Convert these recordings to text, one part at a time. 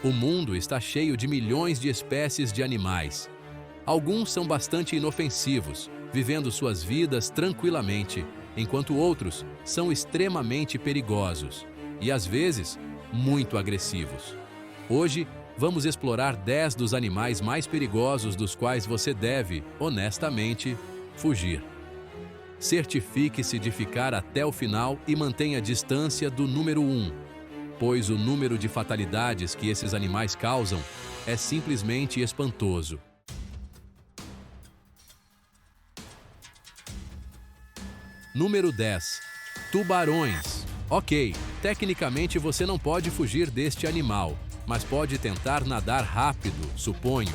O mundo está cheio de milhões de espécies de animais. Alguns são bastante inofensivos, vivendo suas vidas tranquilamente, enquanto outros são extremamente perigosos e, às vezes, muito agressivos. Hoje, vamos explorar 10 dos animais mais perigosos dos quais você deve, honestamente, fugir. Certifique-se de ficar até o final e mantenha a distância do número 1, pois o número de fatalidades que esses animais causam é simplesmente espantoso. Número 10. Tubarões. Ok, tecnicamente você não pode fugir deste animal, mas pode tentar nadar rápido, suponho.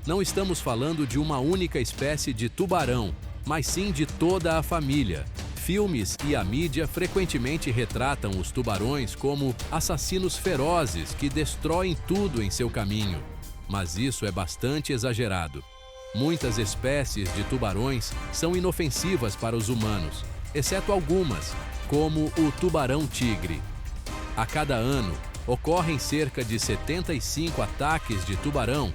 Não estamos falando de uma única espécie de tubarão, mas sim de toda a família. Filmes e a mídia frequentemente retratam os tubarões como assassinos ferozes que destroem tudo em seu caminho. Mas isso é bastante exagerado. Muitas espécies de tubarões são inofensivas para os humanos, exceto algumas, como o tubarão-tigre. A cada ano, ocorrem cerca de 75 ataques de tubarão,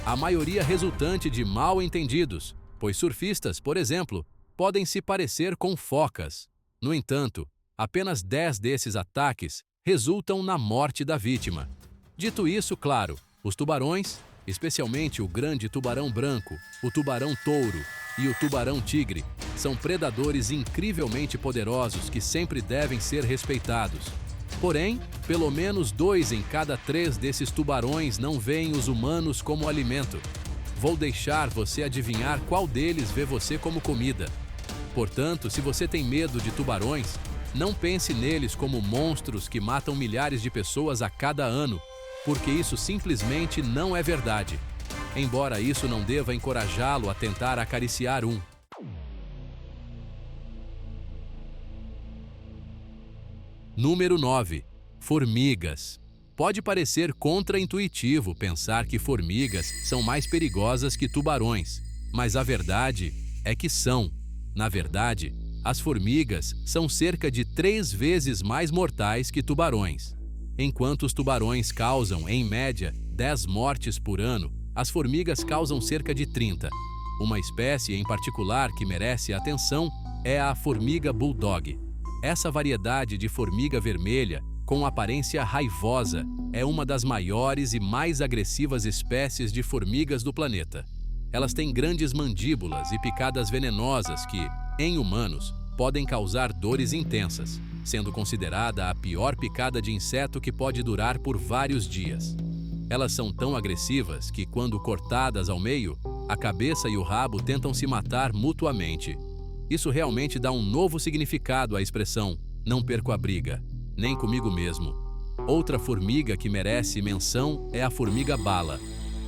a maioria resultante de mal-entendidos, pois surfistas, por exemplo, podem se parecer com focas. No entanto, apenas 10 desses ataques resultam na morte da vítima. Dito isso, claro, os tubarões, especialmente o grande tubarão branco, o tubarão-touro e o tubarão-tigre, são predadores incrivelmente poderosos que sempre devem ser respeitados. Porém, pelo menos 2 em cada 3 desses tubarões não veem os humanos como alimento. Vou deixar você adivinhar qual deles vê você como comida. Portanto, se você tem medo de tubarões, não pense neles como monstros que matam milhares de pessoas a cada ano, porque isso simplesmente não é verdade. Embora isso não deva encorajá-lo a tentar acariciar um. Número 9. Formigas. Pode parecer contraintuitivo pensar que formigas são mais perigosas que tubarões, mas a verdade é que são. Na verdade, as formigas são cerca de 3 vezes mais mortais que tubarões. Enquanto os tubarões causam, em média, 10 mortes por ano, as formigas causam cerca de 30. Uma espécie em particular que merece atenção é a formiga bulldog. Essa variedade de formiga vermelha, com aparência raivosa, é uma das maiores e mais agressivas espécies de formigas do planeta. Elas têm grandes mandíbulas e picadas venenosas que, em humanos, podem causar dores intensas, sendo considerada a pior picada de inseto que pode durar por vários dias. Elas são tão agressivas que, quando cortadas ao meio, a cabeça e o rabo tentam se matar mutuamente. Isso realmente dá um novo significado à expressão "não perco a briga", nem comigo mesmo. Outra formiga que merece menção é a formiga-bala,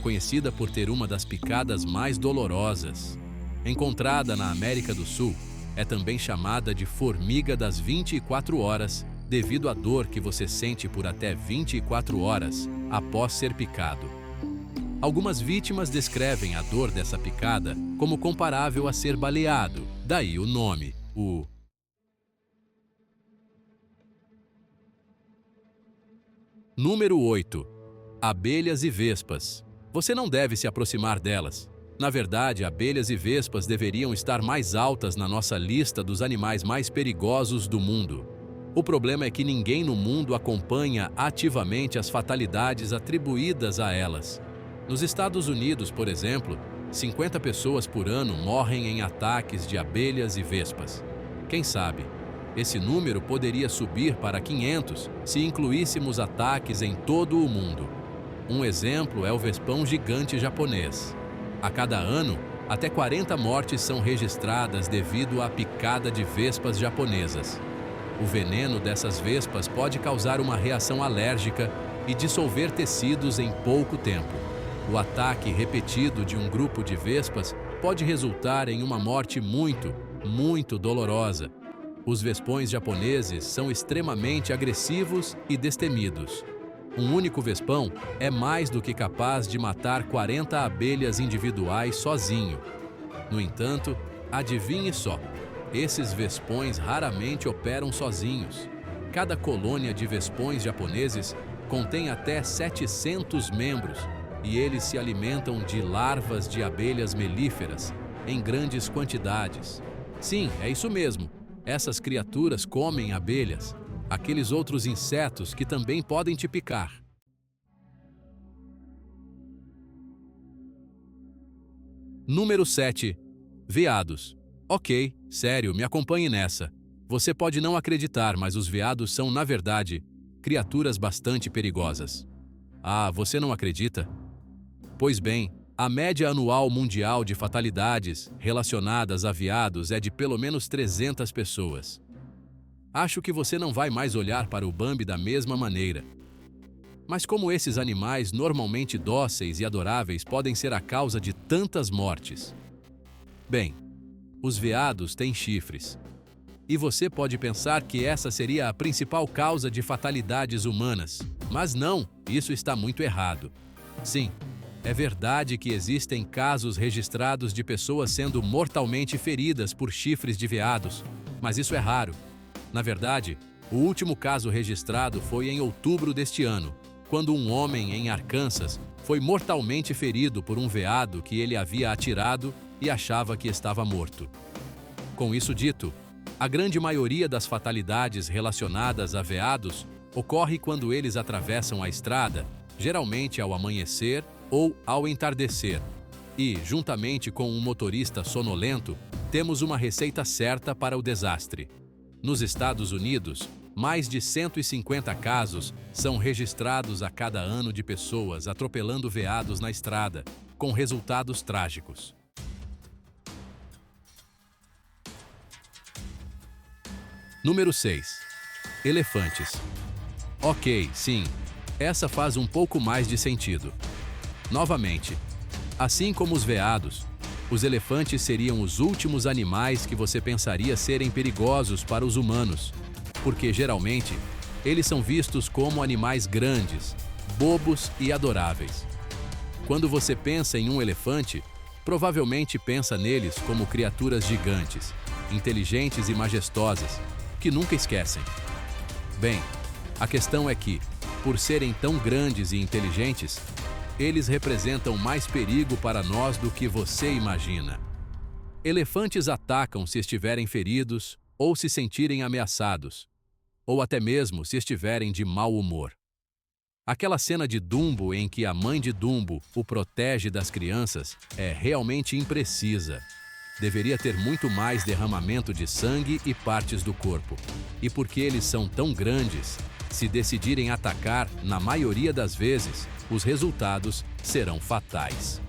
conhecida por ter uma das picadas mais dolorosas. Encontrada na América do Sul, é também chamada de formiga das 24 horas, devido à dor que você sente por até 24 horas após ser picado. Algumas vítimas descrevem a dor dessa picada como comparável a ser baleado, daí o nome, o... Número 8. Abelhas e vespas. Você não deve se aproximar delas. Na verdade, abelhas e vespas deveriam estar mais altas na nossa lista dos animais mais perigosos do mundo. O problema é que ninguém no mundo acompanha ativamente as fatalidades atribuídas a elas. Nos Estados Unidos, por exemplo, 50 pessoas por ano morrem em ataques de abelhas e vespas. Quem sabe, esse número poderia subir para 500 se incluíssemos ataques em todo o mundo. Um exemplo é o vespão gigante japonês. A cada ano, até 40 mortes são registradas devido à picada de vespas japonesas. O veneno dessas vespas pode causar uma reação alérgica e dissolver tecidos em pouco tempo. O ataque repetido de um grupo de vespas pode resultar em uma morte muito dolorosa. Os vespões japoneses são extremamente agressivos e destemidos. Um único vespão é mais do que capaz de matar 40 abelhas individuais sozinho. No entanto, adivinhe só, esses vespões raramente operam sozinhos. Cada colônia de vespões japoneses contém até 700 membros e eles se alimentam de larvas de abelhas melíferas em grandes quantidades. Sim, é isso mesmo. Essas criaturas comem abelhas, aqueles outros insetos que também podem te picar. Número 7. Veados. Ok, sério, me acompanhe nessa. Você pode não acreditar, mas os veados são, na verdade, criaturas bastante perigosas. Ah, você não acredita? Pois bem, a média anual mundial de fatalidades relacionadas a veados é de pelo menos 300 pessoas. Acho que você não vai mais olhar para o Bambi da mesma maneira. Mas como esses animais normalmente dóceis e adoráveis podem ser a causa de tantas mortes? Bem, os veados têm chifres. E você pode pensar que essa seria a principal causa de fatalidades humanas. Mas não, isso está muito errado. Sim, é verdade que existem casos registrados de pessoas sendo mortalmente feridas por chifres de veados, mas isso é raro. Na verdade, o último caso registrado foi em outubro deste ano, quando um homem em Arkansas foi mortalmente ferido por um veado que ele havia atirado e achava que estava morto. Com isso dito, a grande maioria das fatalidades relacionadas a veados ocorre quando eles atravessam a estrada, geralmente ao amanhecer ou ao entardecer. E, juntamente com um motorista sonolento, temos uma receita certa para o desastre. Nos Estados Unidos, mais de 150 casos são registrados a cada ano de pessoas atropelando veados na estrada, com resultados trágicos. Número 6. Elefantes. Ok, sim, essa faz um pouco mais de sentido. Novamente, assim como os veados, os elefantes seriam os últimos animais que você pensaria serem perigosos para os humanos, porque geralmente eles são vistos como animais grandes, bobos e adoráveis. Quando você pensa em um elefante, provavelmente pensa neles como criaturas gigantes, inteligentes e majestosas, que nunca esquecem. Bem, a questão é que, por serem tão grandes e inteligentes, eles representam mais perigo para nós do que você imagina. Elefantes atacam se estiverem feridos ou se sentirem ameaçados, ou até mesmo se estiverem de mau humor. Aquela cena de Dumbo em que a mãe de Dumbo o protege das crianças é realmente imprecisa. Deveria ter muito mais derramamento de sangue e partes do corpo. E porque eles são tão grandes, se decidirem atacar, na maioria das vezes, os resultados serão fatais.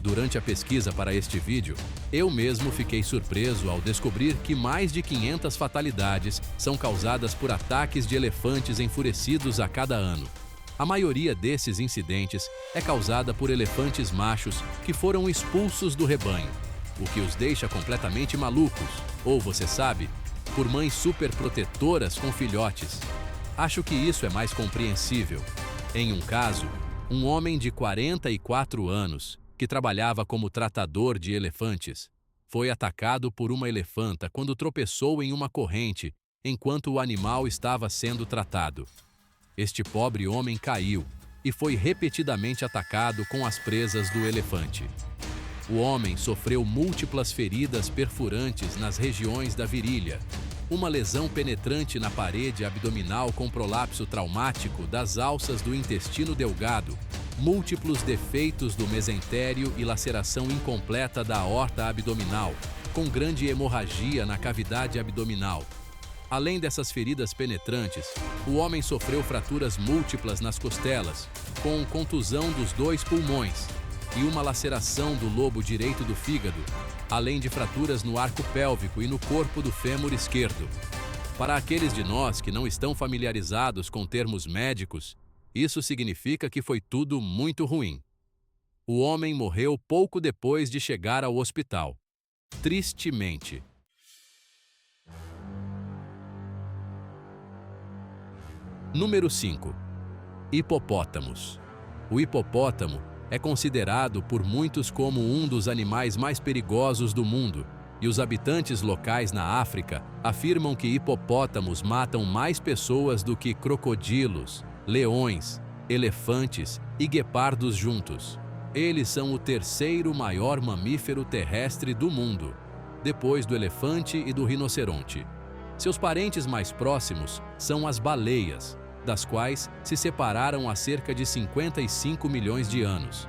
Durante a pesquisa para este vídeo, eu mesmo fiquei surpreso ao descobrir que mais de 500 fatalidades são causadas por ataques de elefantes enfurecidos a cada ano. A maioria desses incidentes é causada por elefantes machos que foram expulsos do rebanho, o que os deixa completamente malucos, ou, você sabe, por mães superprotetoras com filhotes. Acho que isso é mais compreensível. Em um caso, um homem de 44 anos, que trabalhava como tratador de elefantes, foi atacado por uma elefanta quando tropeçou em uma corrente enquanto o animal estava sendo tratado. Este pobre homem caiu e foi repetidamente atacado com as presas do elefante. O homem sofreu múltiplas feridas perfurantes nas regiões da virilha, uma lesão penetrante na parede abdominal com prolapso traumático das alças do intestino delgado, múltiplos defeitos do mesentério e laceração incompleta da aorta abdominal, com grande hemorragia na cavidade abdominal. Além dessas feridas penetrantes, o homem sofreu fraturas múltiplas nas costelas, com contusão dos 2 pulmões, e uma laceração do lobo direito do fígado, além de fraturas no arco pélvico e no corpo do fêmur esquerdo. Para aqueles de nós que não estão familiarizados com termos médicos, isso significa que foi tudo muito ruim. O homem morreu pouco depois de chegar ao hospital. Tristemente. Número 5. Hipopótamos. O hipopótamo é considerado por muitos como um dos animais mais perigosos do mundo, e os habitantes locais na África afirmam que hipopótamos matam mais pessoas do que crocodilos, leões, elefantes e guepardos juntos. Eles são o terceiro maior mamífero terrestre do mundo, depois do elefante e do rinoceronte. Seus parentes mais próximos são as baleias, das quais se separaram há cerca de 55 milhões de anos.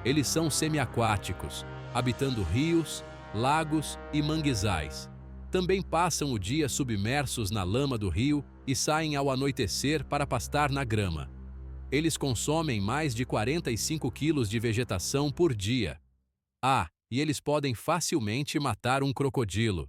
Eles são semiaquáticos, habitando rios, lagos e manguezais. Também passam o dia submersos na lama do rio e saem ao anoitecer para pastar na grama. Eles consomem mais de 45 quilos de vegetação por dia. E eles podem facilmente matar um crocodilo.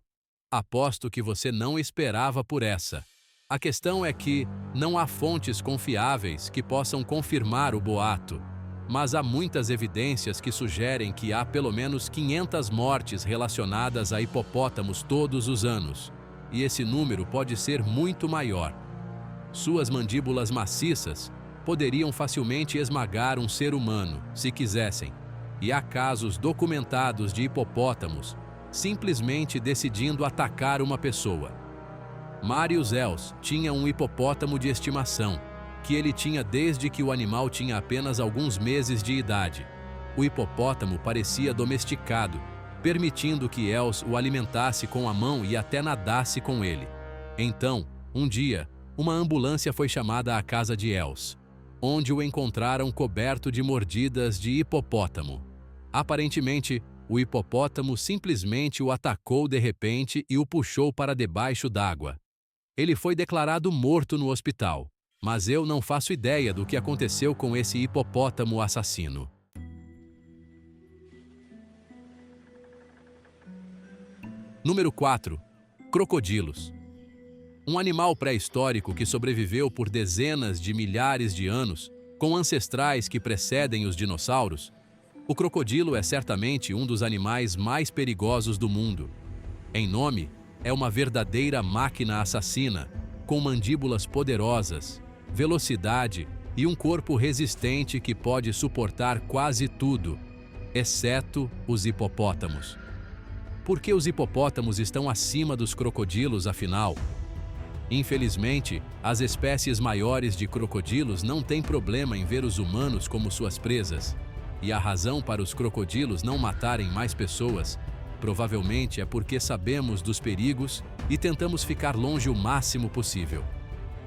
Aposto que você não esperava por essa. A questão é que não há fontes confiáveis que possam confirmar o boato, mas há muitas evidências que sugerem que há pelo menos 500 mortes relacionadas a hipopótamos todos os anos, e esse número pode ser muito maior. Suas mandíbulas maciças poderiam facilmente esmagar um ser humano, se quisessem, e há casos documentados de hipopótamos simplesmente decidindo atacar uma pessoa. Marius Els tinha um hipopótamo de estimação, que ele tinha desde que o animal tinha apenas alguns meses de idade. O hipopótamo parecia domesticado, permitindo que Els o alimentasse com a mão e até nadasse com ele. Então, um dia, uma ambulância foi chamada à casa de Els, onde o encontraram coberto de mordidas de hipopótamo. Aparentemente, o hipopótamo simplesmente o atacou de repente e o puxou para debaixo d'água. Ele foi declarado morto no hospital, mas eu não faço ideia do que aconteceu com esse hipopótamo assassino. Número 4. Crocodilos. Um animal pré-histórico que sobreviveu por dezenas de milhares de anos, com ancestrais que precedem os dinossauros, o crocodilo é certamente um dos animais mais perigosos do mundo. Em nome, é uma verdadeira máquina assassina, com mandíbulas poderosas, velocidade e um corpo resistente que pode suportar quase tudo, exceto os hipopótamos. Por que os hipopótamos estão acima dos crocodilos, afinal? Infelizmente, as espécies maiores de crocodilos não têm problema em ver os humanos como suas presas. E a razão para os crocodilos não matarem mais pessoas, provavelmente é porque sabemos dos perigos e tentamos ficar longe o máximo possível.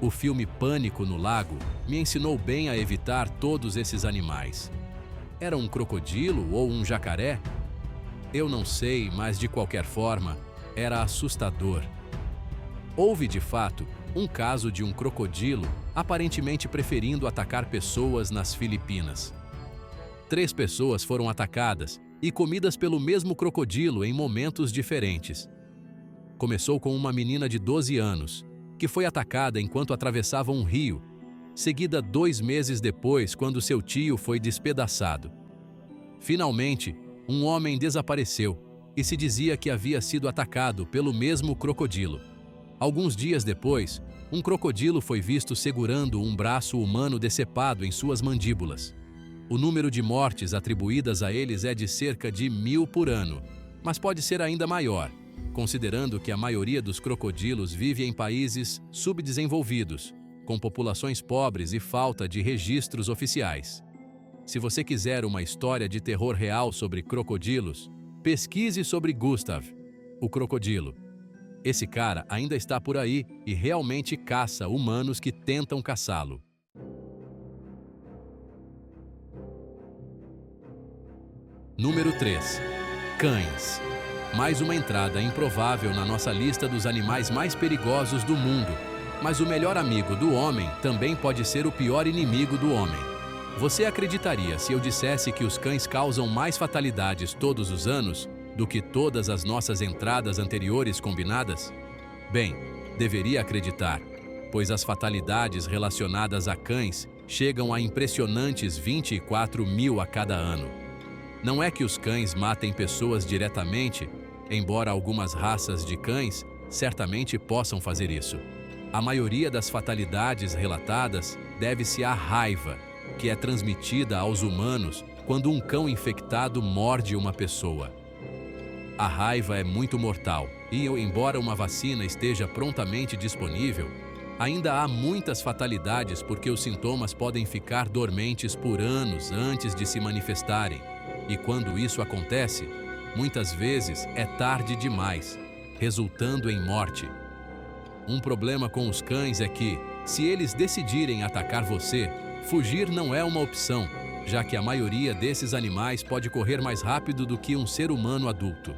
O filme Pânico no Lago me ensinou bem a evitar todos esses animais. Era um crocodilo ou um jacaré? Eu não sei, mas de qualquer forma, era assustador. Houve, de fato, um caso de um crocodilo aparentemente preferindo atacar pessoas nas Filipinas. 3 pessoas foram atacadas e comidas pelo mesmo crocodilo em momentos diferentes. Começou com uma menina de 12 anos, que foi atacada enquanto atravessava um rio, seguida 2 meses depois, quando seu tio foi despedaçado. Finalmente, um homem desapareceu e se dizia que havia sido atacado pelo mesmo crocodilo. Alguns dias depois, um crocodilo foi visto segurando um braço humano decepado em suas mandíbulas. O número de mortes atribuídas a eles é de cerca de 1000 por ano, mas pode ser ainda maior, considerando que a maioria dos crocodilos vive em países subdesenvolvidos, com populações pobres e falta de registros oficiais. Se você quiser uma história de terror real sobre crocodilos, pesquise sobre Gustav, o crocodilo. Esse cara ainda está por aí e realmente caça humanos que tentam caçá-lo. Número 3. Cães. Mais uma entrada improvável na nossa lista dos animais mais perigosos do mundo. Mas o melhor amigo do homem também pode ser o pior inimigo do homem. Você acreditaria se eu dissesse que os cães causam mais fatalidades todos os anos do que todas as nossas entradas anteriores combinadas? Bem, deveria acreditar, pois as fatalidades relacionadas a cães chegam a impressionantes 24 mil a cada ano. Não é que os cães matem pessoas diretamente, embora algumas raças de cães certamente possam fazer isso. A maioria das fatalidades relatadas deve-se à raiva, que é transmitida aos humanos quando um cão infectado morde uma pessoa. A raiva é muito mortal e, embora uma vacina esteja prontamente disponível, Ainda há muitas fatalidades porque os sintomas podem ficar dormentes por anos antes de se manifestarem. E quando isso acontece, muitas vezes é tarde demais, resultando em morte. Um problema com os cães é que, se eles decidirem atacar você, fugir não é uma opção, já que a maioria desses animais pode correr mais rápido do que um ser humano adulto.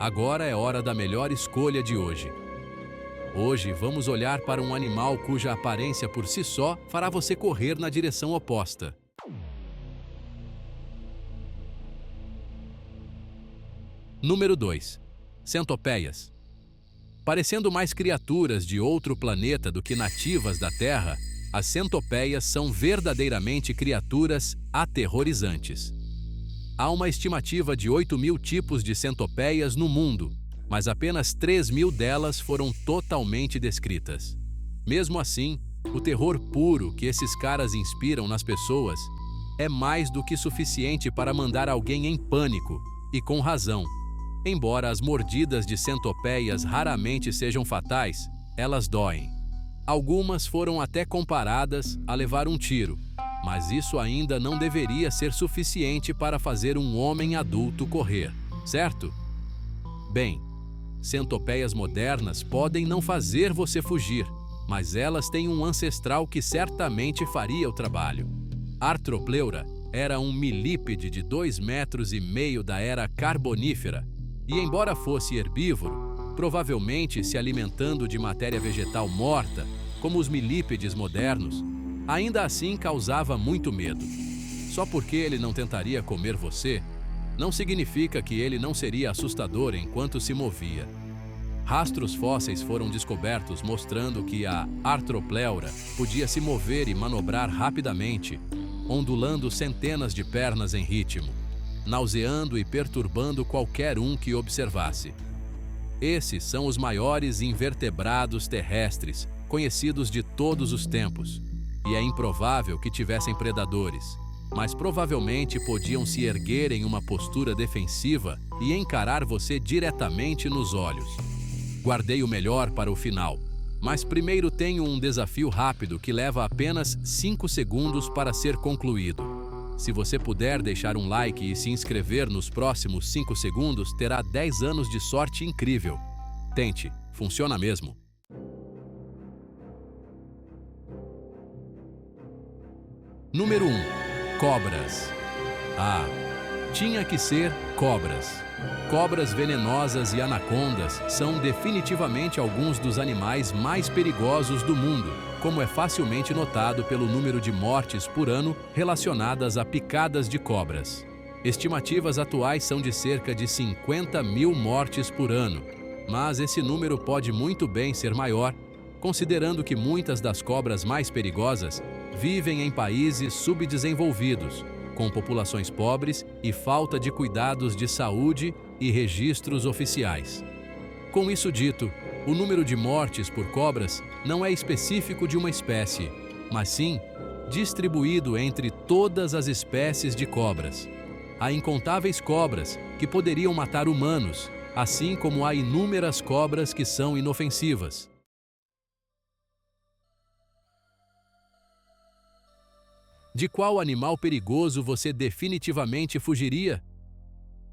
Agora é hora da melhor escolha de hoje. Hoje vamos olhar para um animal cuja aparência por si só fará você correr na direção oposta. Número 2. Centopeias. Parecendo mais criaturas de outro planeta do que nativas da Terra, as centopeias são verdadeiramente criaturas aterrorizantes. Há uma estimativa de 8.000 tipos de centopeias no mundo, mas apenas 3.000 delas foram totalmente descritas. Mesmo assim, o terror puro que esses caras inspiram nas pessoas é mais do que suficiente para mandar alguém em pânico, e com razão. Embora as mordidas de centopeias raramente sejam fatais, elas doem. Algumas foram até comparadas a levar um tiro, mas isso ainda não deveria ser suficiente para fazer um homem adulto correr, certo? Bem, centopeias modernas podem não fazer você fugir, mas elas têm um ancestral que certamente faria o trabalho. Arthropleura era um milípede de 2,5 metros da era carbonífera e, embora fosse herbívoro, provavelmente se alimentando de matéria vegetal morta, como os milípedes modernos, ainda assim causava muito medo. Só porque ele não tentaria comer você, não significa que ele não seria assustador enquanto se movia. Rastros fósseis foram descobertos mostrando que a Arthropleura podia se mover e manobrar rapidamente, ondulando centenas de pernas em ritmo, nauseando e perturbando qualquer um que observasse. Esses são os maiores invertebrados terrestres conhecidos de todos os tempos, e é improvável que tivessem predadores, mas provavelmente podiam se erguer em uma postura defensiva e encarar você diretamente nos olhos. Guardei o melhor para o final, mas primeiro tenho um desafio rápido que leva apenas 5 segundos para ser concluído. Se você puder deixar um like e se inscrever nos próximos 5 segundos, terá 10 anos de sorte incrível. Tente, funciona mesmo. Número 1. Cobras. Tinha que ser cobras. Cobras venenosas e anacondas são definitivamente alguns dos animais mais perigosos do mundo, como é facilmente notado pelo número de mortes por ano relacionadas a picadas de cobras. Estimativas atuais são de cerca de 50.000 mortes por ano, mas esse número pode muito bem ser maior, considerando que muitas das cobras mais perigosas vivem em países subdesenvolvidos, com populações pobres e falta de cuidados de saúde e registros oficiais. Com isso dito, o número de mortes por cobras não é específico de uma espécie, mas sim distribuído entre todas as espécies de cobras. Há incontáveis cobras que poderiam matar humanos, assim como há inúmeras cobras que são inofensivas. De qual animal perigoso você definitivamente fugiria?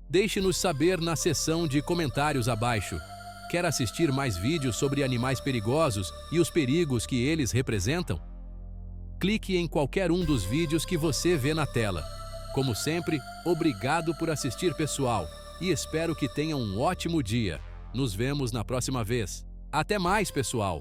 Deixe-nos saber na seção de comentários abaixo. Quer assistir mais vídeos sobre animais perigosos e os perigos que eles representam? Clique em qualquer um dos vídeos que você vê na tela. Como sempre, obrigado por assistir, pessoal, e espero que tenham um ótimo dia. Nos vemos na próxima vez. Até mais, pessoal!